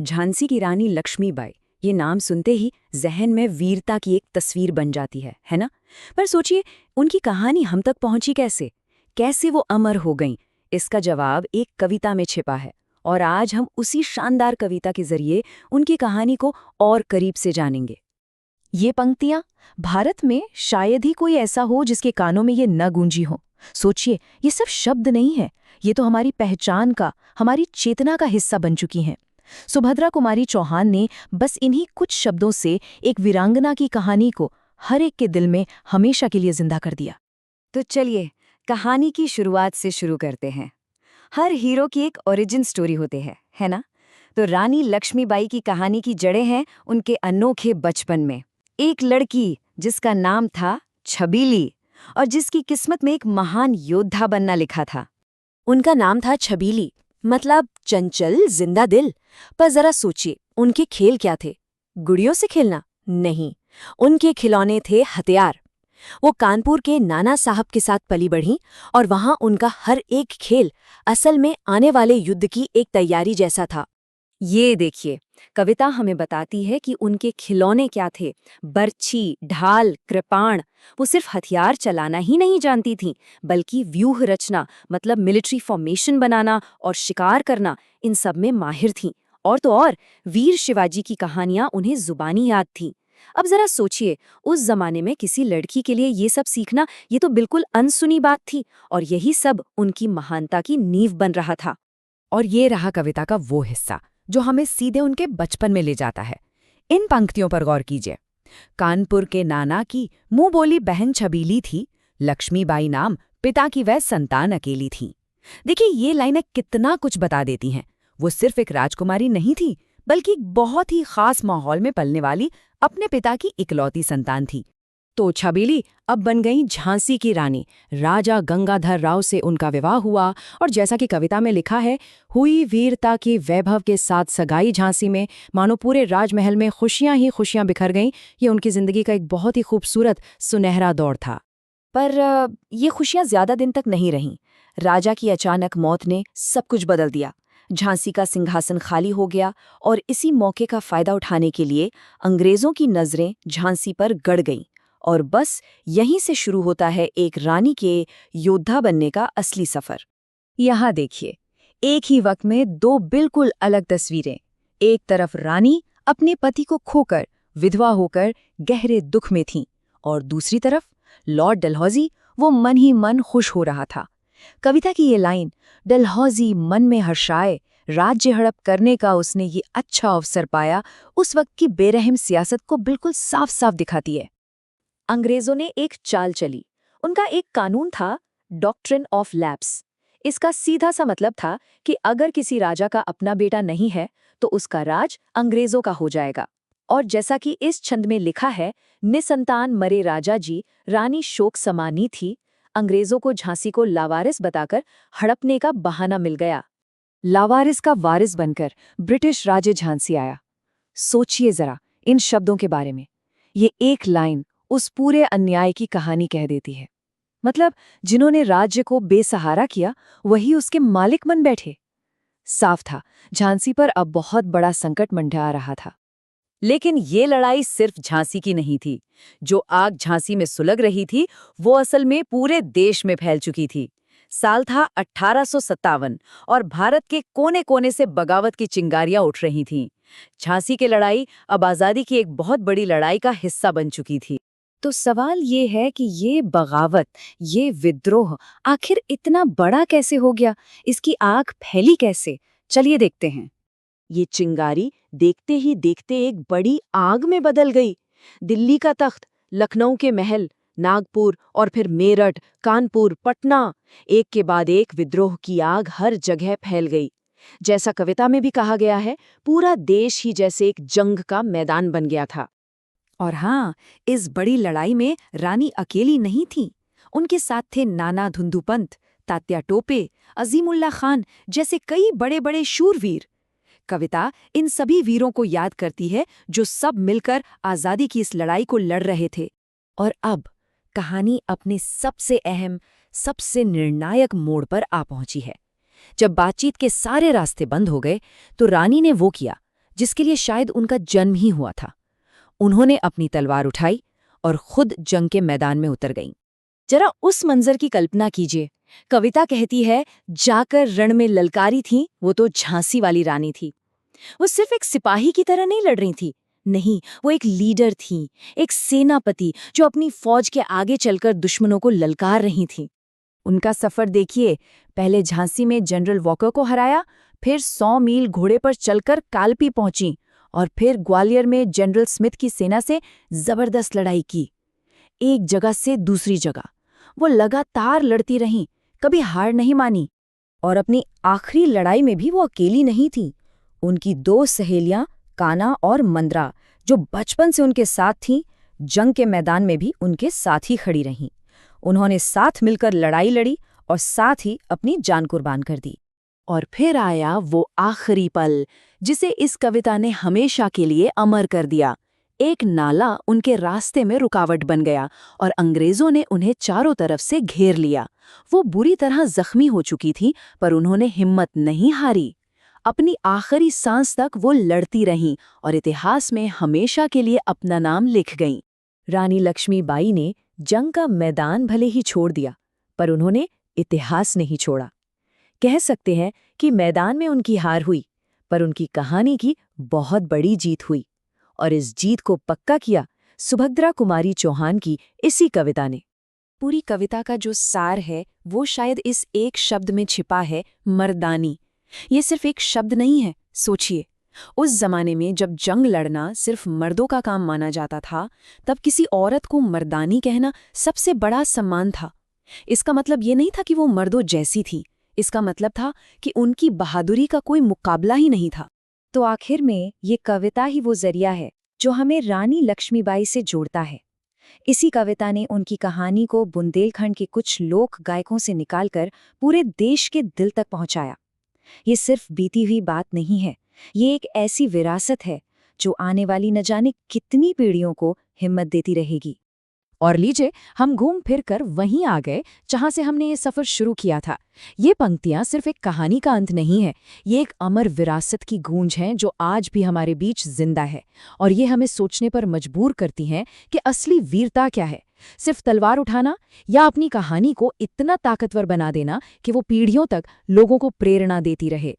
झांसी की रानी लक्ष्मीबाई, ये नाम सुनते ही जहन में वीरता की एक तस्वीर बन जाती है ना? पर सोचिए, उनकी कहानी हम तक पहुंची कैसे? कैसे वो अमर हो गईं? इसका जवाब एक कविता में छिपा है। और आज हम उसी शानदार कविता के जरिए उनकी कहानी को और करीब से जानेंगे। ये पंक्तियां भारत में शायद ही कोई ऐसा हो जिसके कानों में ये न गूंजी हो। सोचिए, ये सिर्फ शब्द नहीं है, ये तो हमारी पहचान का, हमारी चेतना का हिस्सा बन चुकी हैं। सुभद्रा कुमारी चौहान ने बस इन्हीं कुछ शब्दों से एक वीरांगना की कहानी को हर एक के दिल में हमेशा के लिए जिंदा कर दिया। तो चलिए, कहानी की शुरुआत से शुरू करते हैं। हर हीरो की एक ओरिजिन स्टोरी होती है ना? तो रानी लक्ष्मीबाई की कहानी की जड़ें हैं उनके अनोखे बचपन में। एक लड़की जिसका नाम था छबीली और जिसकी किस्मत में एक महान योद्धा बनना लिखा था। उनका नाम था छबीली, मतलब चंचल, जिंदा दिल। पर जरा सोचिए, उनके खेल क्या थे? गुड़ियों से खेलना? नहीं, उनके खिलौने थे हथियार। वो कानपुर के नाना साहब के साथ पली बढ़ी और वहां उनका हर एक खेल असल में आने वाले युद्ध की एक तैयारी जैसा था। ये देखिए, कविता हमें बताती है कि उनके खिलौने क्या थे। बर्छी, ढाल, कृपाण। वो सिर्फ हथियार चलाना ही नहीं जानती थीं, बल्कि व्यूह रचना, मतलब मिलिट्री फॉर्मेशन बनाना और शिकार करना, इन सब में माहिर थीं। और तो और, वीर शिवाजी की कहानियां उन्हें जुबानी याद थीं। अब जरा सोचिए, उस जमाने में किसी लड़की के लिए ये सब सीखना, ये तो बिल्कुल अनसुनी बात थी। और यही सब उनकी महानता की नींव बन रहा था। और ये रहा कविता का वो हिस्सा जो हमें सीधे उनके बचपन में ले जाता है। इन पंक्तियों पर गौर कीजिए। कानपुर के नाना की मुंह बोली बहन छबीली थी, लक्ष्मीबाई नाम, पिता की वह संतान अकेली थी। देखिए, ये लाइनें कितना कुछ बता देती हैं। वो सिर्फ एक राजकुमारी नहीं थी, बल्कि एक बहुत ही खास माहौल में पलने वाली अपने पिता की इकलौती संतान थी। तो छबीली अब बन गई झांसी की रानी। राजा गंगाधर राव से उनका विवाह हुआ और जैसा कि कविता में लिखा है, हुई वीरता की वैभव के साथ सगाई झांसी में, मानो पूरे राजमहल में खुशियां ही खुशियां बिखर गईं। ये उनकी जिंदगी का एक बहुत ही खूबसूरत सुनहरा दौर था। पर ये खुशियां ज्यादा दिन तक नहीं रहीं। राजा की अचानक मौत ने सब कुछ बदल दिया। झांसी का सिंहासन खाली हो गया और इसी मौके का फायदा उठाने के लिए अंग्रेजों की नजरें झांसी पर गड़ गईं। और बस यहीं से शुरू होता है एक रानी के योद्धा बनने का असली सफर। यहाँ देखिए, एक ही वक्त में दो बिल्कुल अलग तस्वीरें। एक तरफ रानी अपने पति को खोकर विधवा होकर गहरे दुख में थीं, और दूसरी तरफ लॉर्ड डलहौजी, वो मन ही मन खुश हो रहा था। कविता की ये लाइन, डलहौजी मन में हर्षाए, राज्य हड़प करने का उसने ये अच्छा अवसर पाया, उस वक्त की बेरहम सियासत को बिल्कुल साफ साफ दिखाती है। अंग्रेजों ने एक चाल चली। उनका एक कानून था, डॉक्ट्रिन ऑफ लैप्स। इसका सीधा सा मतलब था कि अगर किसी राजा का अपना बेटा नहीं है तो उसका राज अंग्रेजों का हो जाएगा। और जैसा कि इस छंद में लिखा है, निसंतान मरे राजा जी, रानी शोक समानी थी। अंग्रेजों को झांसी को लावारिस बताकर हड़पने का बहाना मिल गया। लावारिस का वारिस बनकर ब्रिटिश राजे झांसी आया। सोचिए जरा इन शब्दों के बारे में। ये एक लाइन उस पूरे अन्याय की कहानी कह देती है। मतलब, जिन्होंने राज्य को बेसहारा किया, वही उसके मालिक बन बैठे। साफ था, झांसी पर अब बहुत बड़ा संकट मंडरा रहा था। लेकिन ये लड़ाई सिर्फ झांसी की नहीं थी। जो आग झांसी में सुलग रही थी, वो असल में पूरे देश में फैल चुकी थी। साल था 1857 और भारत के कोने कोने से बगावत की चिंगारियां उठ रही थीं। झांसी की लड़ाई अब आज़ादी की एक बहुत बड़ी लड़ाई का हिस्सा बन चुकी थी। तो सवाल ये है कि ये बगावत, ये विद्रोह आखिर इतना बड़ा कैसे हो गया? इसकी आग फैली कैसे? चलिए देखते हैं। ये चिंगारी देखते ही देखते एक बड़ी आग में बदल गई। दिल्ली का तख्त, लखनऊ के महल, नागपुर और फिर मेरठ, कानपुर, पटना, एक के बाद एक विद्रोह की आग हर जगह फैल गई। जैसा कविता में भी कहा गया है, पूरा देश ही जैसे एक जंग का मैदान बन गया था। और हाँ, इस बड़ी लड़ाई में रानी अकेली नहीं थी। उनके साथ थे नाना धुंधुपंत, तात्या टोपे, अजीमुल्ला खान जैसे कई बड़े बड़े शूरवीर। कविता इन सभी वीरों को याद करती है जो सब मिलकर आज़ादी की इस लड़ाई को लड़ रहे थे। और अब कहानी अपने सबसे अहम, सबसे निर्णायक मोड़ पर आ पहुंची है। जब बातचीत के सारे रास्ते बंद हो गए तो रानी ने वो किया जिसके लिए शायद उनका जन्म ही हुआ था। उन्होंने अपनी तलवार उठाई और खुद जंग के मैदान में उतर गईं। जरा उस मंजर की कल्पना कीजिए। कविता कहती है, जाकर रण में ललकारी थी वो तो झांसी वाली रानी थी। वो सिर्फ एक सिपाही की तरह नहीं लड़ रही थी, नहीं, वो एक लीडर थी, एक सेनापति जो अपनी फौज के आगे चलकर दुश्मनों को ललकार रही थी। उनका सफर देखिए, पहले झांसी में जनरल वॉकर को हराया, फिर 100 मील घोड़े पर चलकर कालपी पहुंची और फिर ग्वालियर में जनरल स्मिथ की सेना से जबरदस्त लड़ाई की। एक जगह से दूसरी जगह वो लगातार लड़ती रहीं, कभी हार नहीं मानी। और अपनी आखिरी लड़ाई में भी वो अकेली नहीं थी। उनकी 2 सहेलियां काना और मंद्रा, जो बचपन से उनके साथ थीं, जंग के मैदान में भी उनके साथ ही खड़ी रहीं। उन्होंने साथ मिलकर लड़ाई लड़ी और साथ ही अपनी जान कुर्बान कर दी। और फिर आया वो आखिरी पल जिसे इस कविता ने हमेशा के लिए अमर कर दिया। एक नाला उनके रास्ते में रुकावट बन गया और अंग्रेजों ने उन्हें चारों तरफ से घेर लिया। वो बुरी तरह जख्मी हो चुकी थी, पर उन्होंने हिम्मत नहीं हारी। अपनी आखिरी सांस तक वो लड़ती रहीं और इतिहास में हमेशा के लिए अपना नाम लिख गईं। रानी लक्ष्मीबाई ने जंग का मैदान भले ही छोड़ दिया, पर उन्होंने इतिहास नहीं छोड़ा। कह सकते हैं कि मैदान में उनकी हार हुई, पर उनकी कहानी की बहुत बड़ी जीत हुई। और इस जीत को पक्का किया सुभद्रा कुमारी चौहान की इसी कविता ने। पूरी कविता का जो सार है वो शायद इस एक शब्द में छिपा है, मर्दानी। ये सिर्फ एक शब्द नहीं है, सोचिए। उस जमाने में जब जंग लड़ना सिर्फ मर्दों का काम माना जाता था, तब किसी औरत को मर्दानी कहना सबसे बड़ा सम्मान था। इसका मतलब ये नहीं था कि वो मर्दों जैसी थी, इसका मतलब था कि उनकी बहादुरी का कोई मुकाबला ही नहीं था। तो आखिर में ये कविता ही वो जरिया है जो हमें रानी लक्ष्मीबाई से जोड़ता है। इसी कविता ने उनकी कहानी को बुंदेलखंड के कुछ लोक गायकों से निकालकर पूरे देश के दिल तक पहुंचाया। ये सिर्फ बीती हुई बात नहीं है, ये एक ऐसी विरासत है जो आने वाली न जाने कितनी पीढ़ियों को हिम्मत देती रहेगी। और लीजिए, हम घूम फिर कर वहीं आ गए जहां से हमने ये सफर शुरू किया था। ये पंक्तियां सिर्फ एक कहानी का अंत नहीं है, ये एक अमर विरासत की गूंज है जो आज भी हमारे बीच जिंदा है। और ये हमें सोचने पर मजबूर करती हैं कि असली वीरता क्या है, सिर्फ तलवार उठाना या अपनी कहानी को इतना ताकतवर बना देना कि वो पीढ़ियों तक लोगों को प्रेरणा देती रहे।